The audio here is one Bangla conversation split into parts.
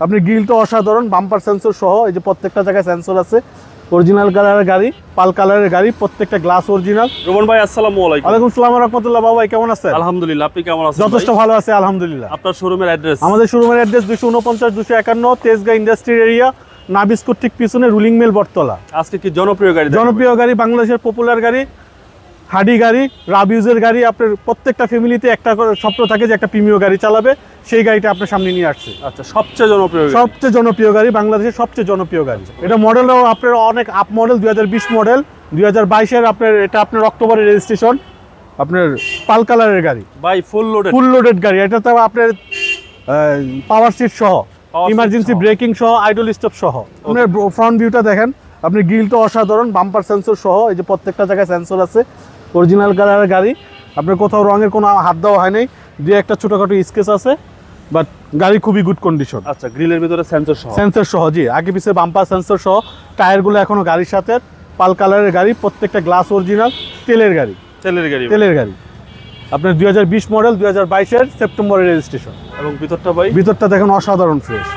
আপনি গ্রিলটা অসাধারণ, বাম্পার সেন্সর সহ, এই যে প্রত্যেকটা জায়গায় সেন্সর আছে। অরিজিনাল কালারের গাড়ি, পাল কালারের গাড়ি, প্রত্যেকটা গ্লাস অরিজিনাল। রোমান ভাই আসসালামু আলাইকুম। ওয়ালাইকুম আসসালাম ওয়া রাহমাতুল্লাহ। বাবা কেমন আছেন? আলহামদুলিল্লাহ, আপনি কেমন আছেন? যথেষ্ট ভালো আছে আলহামদুলিল্লাহ। আপনার শোরুমের অ্যাড্রেস? আমাদের শোরুমের অ্যাড্রেস 249 251 তেজগাঁ ইন্ডাস্ট্রিয়াল এরিয়া, নাবিস্কুট ঠিক পিছনে, রুলিং মিল বটতলা। আজকে কি জনপ্রিয় গাড়ি? জনপ্রিয় গাড়ি, বাংলাদেশের পপুলার গাড়ি, হাডি গাড়ি, রাবিউজের গাড়ি। আপনার প্রত্যেকটা ফ্যামিলিতে একটা করে স্বপ্ন থাকে যে একটা প্রিমিয় গাড়ি চালাবে, সেই গাড়িটা আপনার সামনে নিয়ে আসছে। আচ্ছা, সবচেয়ে জনপ্রিয় গাড়ি? সবচেয়ে জনপ্রিয় গাড়ি, বাংলাদেশের সবচেয়ে জনপ্রিয় গাড়ি। এটা মডেলও আপনার অনেক আপ মডেল, 2020 মডেল, 2022-এর আপনার, এটা আপনার অক্টোবরের রেজিস্ট্রেশন, আপনার পাল কালারের গাড়ি ভাই। ফুল লোডেড গাড়ি। এটা তো আপনার পাওয়ার সিট সহ, ইমার্জেন্সি ব্রেকিং সহ, আইডল স্টপ সহ। আপনার ফ্রন্ট ভিউটা দেখেন, আপনি গ্রিলটা অসাধারণ, বাম্পার সেন্সর সহ, এই যে প্রত্যেকটা জায়গায় সেন্সর আছে। অরিজিনাল কালারের গাড়ি, আপনার কোথাও রঙের কোনো হাত দেওয়া হয় নাই, দিয়ে একটা ছোটখাটো স্কেচ আছে, বাট গাড়ি খুবই গুড কন্ডিশন। আচ্ছা, গ্রিলের ভিতরে সেন্সর সহ, জি, আগে পিছে বাম্পার সেন্সর সহ। টায়ারগুলো এখনো গাড়ির সাথে, পাল কালারের গাড়ি, প্রত্যেকটা গ্লাস অরিজিনাল, তেলের গাড়ি। আপনার 2020 মডেল, 2022-এর সেপ্টেম্বরের রেজিস্ট্রেশন। এবং ভিতরটা ভাই? ভিতরটা দেখেন অসাধারণ ফ্রেশ,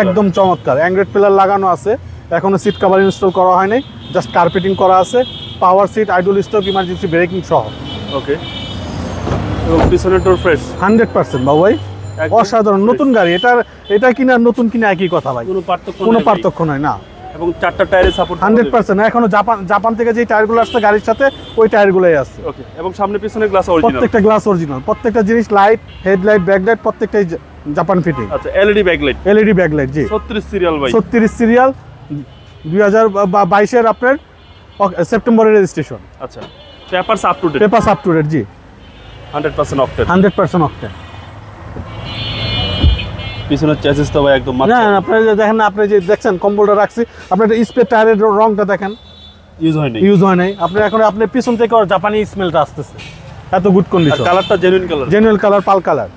একদম চমৎকার। অ্যান্ড্রয়েড পিলার লাগানো আছে, এখনো সিট কভার ইনস্টল করা হয়নি, জাস্ট কার্পেটিং করা আছে। Power seat, idle stop, emergency braking সহ। ওকে। এবং পিছনের ডোর ফ্রেশ 100% বাবু ভাই, অসাধারণ নতুন গাড়ি। এটা কিনা নতুন কিনা একই কথা ভাই, কোনো পার্থক্য নয় না। এবং চারটা টায়ারে সাপোর্ট 100%। এখনো জাপান থেকে যে টায়ারগুলো আসছে গাড়ির সাথে, ওই টায়ারগুলোই আছে। ওকে। এবং সামনে পিছনে গ্লাস অরিজিনাল, প্রত্যেকটা গ্লাস অরিজিনাল, প্রত্যেকটা জিনিস, লাইট, হেডলাইট, ব্যাকলাইট, প্রত্যেকটাই জাপান ফিটিং। আচ্ছা, এলইডি ব্যাকলাইট জি। 36 সিরিয়াল ভাই, 36 সিরিয়াল, 2022-এর আপনার সেপ্টেম্বরের রেজিস্ট্রেশন। আচ্ছা, পেপারস আপ টু ডেট, জি। 100% অকটেন। 100% অকটেন। পিছনের চেসিস তো ভাই একদম না, আপনি দেখেন না, আপনি যে দেখছেন কম্বলটা রাখছি, আপনার স্পেয়ার টায়ারের রংটা দেখেন, ইউজ হয় নাই। আপনার এখন আপনার পিছন থেকে জাপানি স্মেলটা আসতেছে, এত গুড কন্ডিশন। কালারটা জেনুইন কালার, পাল কালার।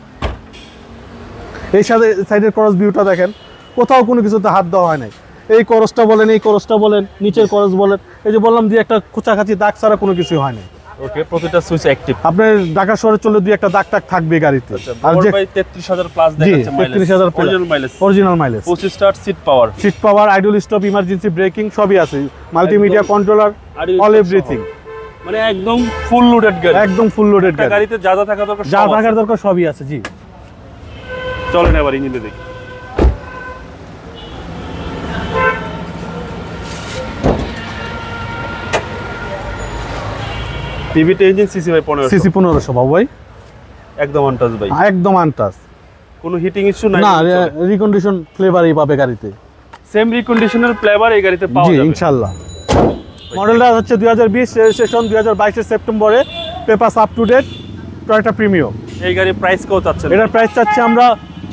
এই সাথে সাইডের ক্রস ভিউটা দেখেন, কোথাও কোনো কিছুতে হাত দেওয়া হয় নাই। এই করসটা বলেন, নিচের করস বলেন, এই যে বললাম দিয়ে একটা খোঁচাখাচি দাগ ছাড়া কোনো কিছু হয় নাই। ওকে। প্রতিটা সুইচ অ্যাক্টিভ। আপনার ঢাকা শহরে চলে দুই একটা দাগ থাকবে গাড়িতে। আর যে 33,000 প্লাস দেখাচ্ছে mileage, 33,000 original mileage, 25 star seat power, idle stop, emergency braking সবই আছে, মাল্টিমিডিয়া কন্ট্রোলার, অল এভরিথিং। মানে একদম ফুল লোডেড গাড়ি, গাড়িতে যা থাকার দরকার সবই আছে, জি। চলেন এবার ইঞ্জিনে দেখি। টিভিতে ইঞ্জিন সিসি ভাই 1500 বাবু ভাই, একদম আনটাচ ভাই, একদম আনটাচ, কোনো হিটিং ইস্যু নাই। না, রিকন্ডিশন ফ্লেভারই পাবে গাড়িতে, সেম রিকন্ডিশনের ফ্লেভার এই গাড়িতে পাওয়া যাবে ইনশাআল্লাহ। মডেলটা হচ্ছে 2020 রেজিস্ট্রেশন, 2022-এর সেপ্টেম্বরে, papers up to date, Toyota premium. এই গাড়ির প্রাইস কত চাচ্ছেন? এটার প্রাইস চাচ্ছি আমরা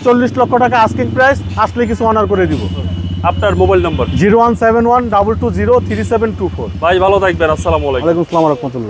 40 লক্ষ টাকা আস্কিং প্রাইস, আসলে কিছু অনার করে দিব। আপনার মোবাইল নাম্বার? 017122033724। ভাই ভালো থাকবেন, আসসালামু আলাইকুম। ওয়ালাইকুম আসসালাম ওয়া রাহমাতুল্লাহ।